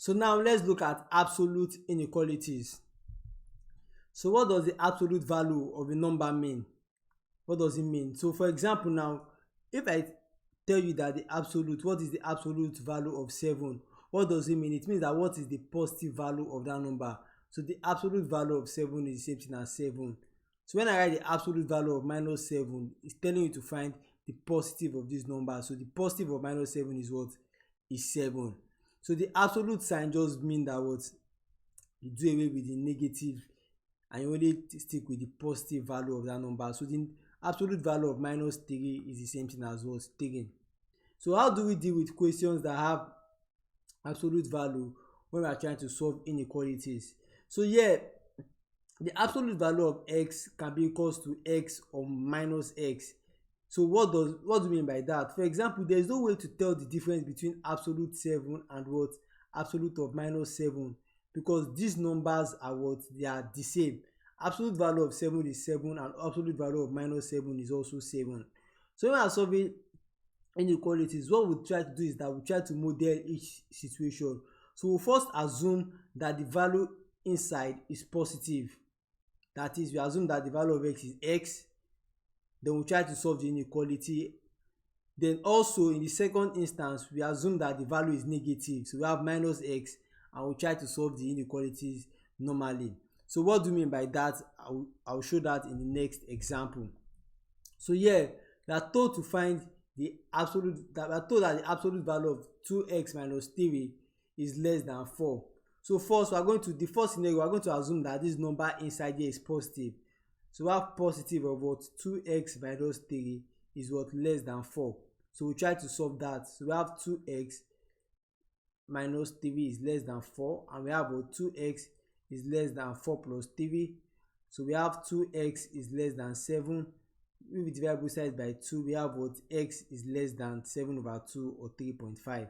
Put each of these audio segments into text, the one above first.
So now let's look at absolute inequalities. So what does the absolute value of a number mean? What does it mean? So for example now, if I tell you that what is the absolute value of 7? What does it mean? It means that what is the positive value of that number? So the absolute value of 7 is the same thing as 7. So when I write the absolute value of -7, it's telling you to find the positive of this number. So the positive of -7 is what? Is 7. So the absolute sign just mean that what? You do away with the negative and you only stick with the positive value of that number. So the absolute value of -3 is the same thing as what? 3. So how do we deal with questions that have absolute value when we are trying to solve inequalities? So here, the absolute value of x can be equals to x or minus x. So what do you mean by that? For example, there is no way to tell the difference between absolute 7 and what? Absolute of -7, because these numbers are what? They are the same. Absolute value of 7 is 7 and absolute value of -7 is also 7. So when we are solving inequalities, what we try to do is that we try to model each situation. So we first assume that the value inside is positive. That is, we assume that the value of x is x. Then we try to solve the inequality. Then also in the second instance, we assume that the value is negative. So we have -x and we try to solve the inequalities normally. So what do you mean by that? I will show that in the next example. So here we are told to find the absolute that we are told that the absolute value of 2x minus 3 is less than 4. So first we are going to the first scenario, we are going to assume that this number inside here is positive. So we have positive of what? 2x minus 3 is what? Less than 4. So we try to solve that. So we have 2x minus 3 is less than 4, and we have what? 2x is less than 4 plus 3. So we have 2x is less than 7. If we divide both sides by 2, we have what? X is less than 7 over 2 or 3.5.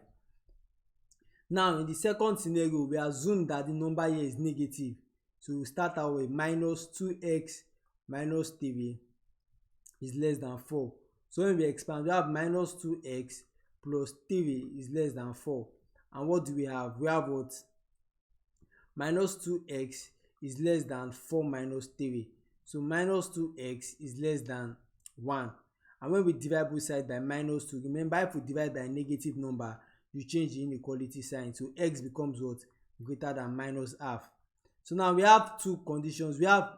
Now in the second scenario, we assume that the number here is negative. So we start out with minus 2x minus 3 is less than 4. So when we expand, we have minus 2x plus 3 is less than 4. And what do we have? We have what? Minus 2x is less than 4 minus 3. So minus 2x is less than 1. And when we divide both sides by minus 2, remember if we divide by a negative number, you change the inequality sign. So x becomes what? Greater than minus half. So now we have two conditions. We have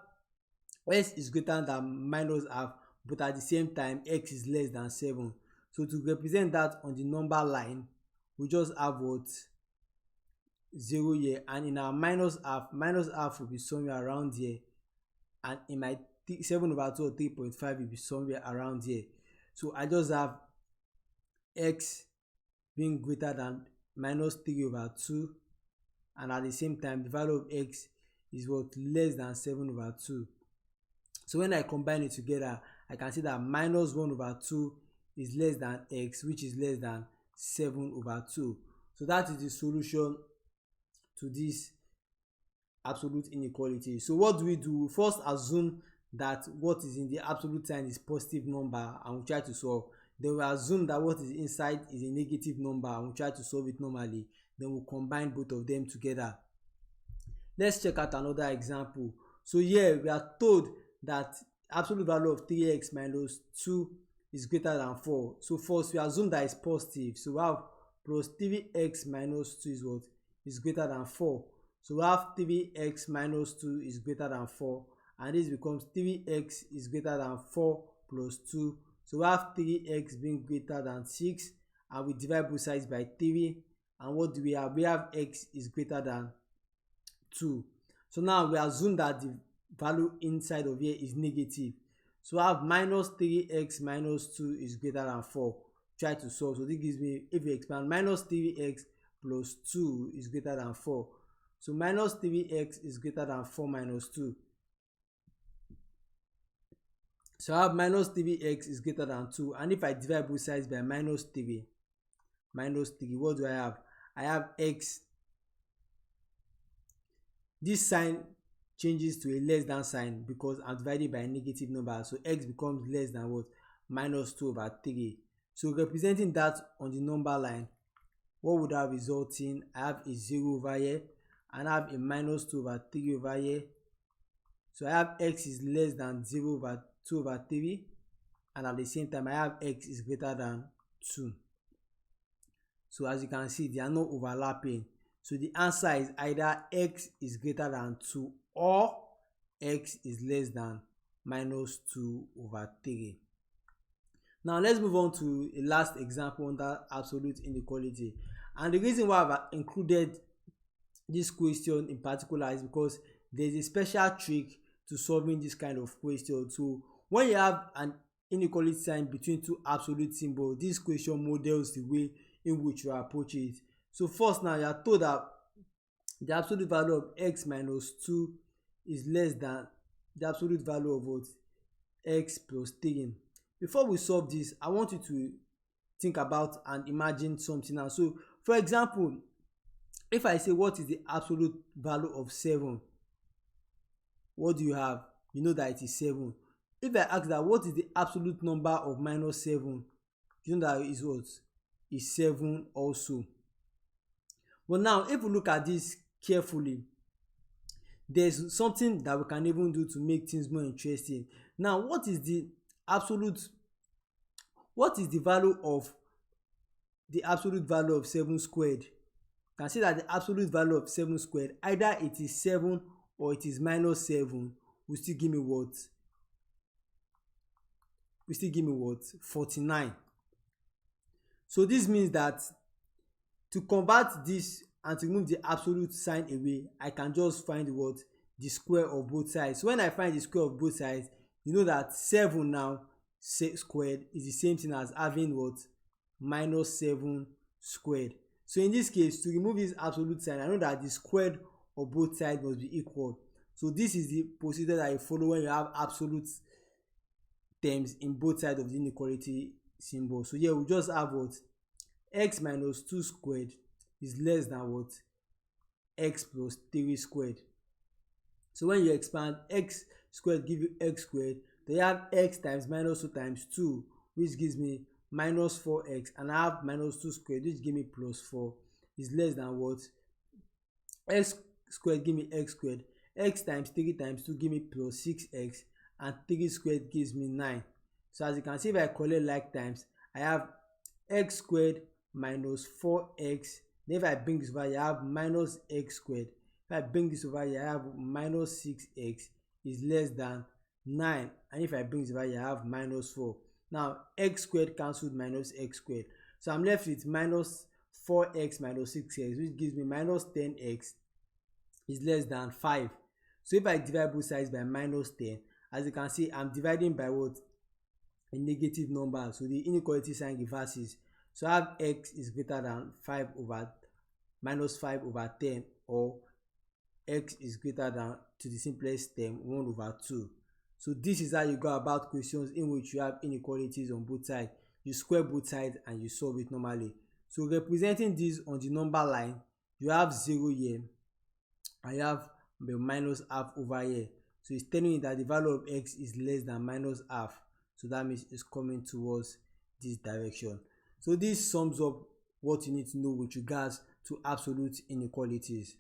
x is greater than minus half, but at the same time x is less than 7. So to represent that on the number line, we just have what? 0 here, and in our minus half will be somewhere around here, and in my 7 over 2 or 3.5 will be somewhere around here. So I just have x being greater than minus 3 over 2, and at the same time the value of x is what? Less than 7 over 2. So when I combine it together, I can see that minus 1 over 2 is less than x, which is less than 7 over 2. So that is the solution to this absolute inequality. So what do? We first assume that what is in the absolute sign is positive number and we try to solve. Then we assume that what is inside is a negative number and we try to solve it normally. Then we combine both of them together. Let's check out another example. So here we are told that absolute value of 3x minus 2 is greater than 4. So first we assume that it's positive. So we have plus 3x minus 2 is what? Is greater than 4. So we have 3x minus 2 is greater than 4, and this becomes 3x is greater than 4 plus 2. So we have 3x being greater than 6, and we divide both sides by 3, and what do we have? We have x is greater than 2. So now we assume that the value inside of here is negative. So I have minus 3x minus 2 is greater than 4. Try to solve. So this gives me, if we expand, minus 3x plus 2 is greater than 4. So minus 3x is greater than 4 minus 2. So I have minus 3x is greater than 2. And if I divide both sides by minus 3, what do I have? I have x. This sign changes to a less than sign because I'm divided by a negative number. So x becomes less than what? Minus 2 over 3. So representing that on the number line, what would have result in? I have a 0 over here and I have a minus 2 over 3 over here. So I have x is less than 0 over 2 over 3, and at the same time I have x is greater than 2. So as you can see, they are not overlapping. So the answer is either x is greater than 2 or x is less than minus 2 over 3. Now let's move on to a last example under absolute inequality. And the reason why I've included this question in particular is because there's a special trick to solving this kind of question. So when you have an inequality sign between two absolute symbols, this question models the way in which you approach it. So first, now you are told that the absolute value of x minus 2 is less than the absolute value of what? X plus 3. Before we solve this, I want you to think about and imagine something now. So for example, if I say what is the absolute value of 7, what do you have? You know that it is 7. If I ask that what is the absolute number of minus 7, you know that is what? Is 7 also. But now if we look at this carefully, there's something that we can even do to make things more interesting. Now what is the value of the absolute value of 7 squared? You can see that the absolute value of 7 squared, either it is 7 or it is minus 7, will still give me what? Will still give me what? 49. So this means that to convert this and to remove the absolute sign away, I can just find what? The square of both sides. So when I find the square of both sides, you know that 7 now squared is the same thing as having what? Minus 7 squared. So in this case, to remove this absolute sign, I know that the square of both sides must be equal. So this is the procedure that you follow when you have absolute terms in both sides of the inequality symbol. So here we just have what? X minus 2 squared is less than what? X plus 3 squared. So when you expand, x squared give you x squared, then you have x times minus 2 times 2, which gives me minus 4x, and I have minus 2 squared, which give me plus 4, is less than what? X squared give me x squared, x times 3 times 2 give me plus 6x, and 3 squared gives me 9. So as you can see, if I collect like times, I have x squared minus 4x. Then if I bring this over here, I have minus x squared. If I bring this over here, I have minus 6x is less than 9. And if I bring this over here, I have minus 4. Now x squared cancelled minus x squared. So I'm left with minus 4x minus 6x, which gives me minus 10x is less than 5. So if I divide both sides by minus 10, as you can see, I'm dividing by what? A negative number. So the inequality sign reverses. So I have x is greater than 5 over minus 5 over 10, or x is greater than, to the simplest term, 1 over 2. So this is how you go about questions in which you have inequalities on both sides. You square both sides and you solve it normally. So representing this on the number line, you have 0 here and you have the minus half over here. So it's telling you that the value of x is less than minus half. So that means it's coming towards this direction. So this sums up what you need to know with regards to absolute inequalities.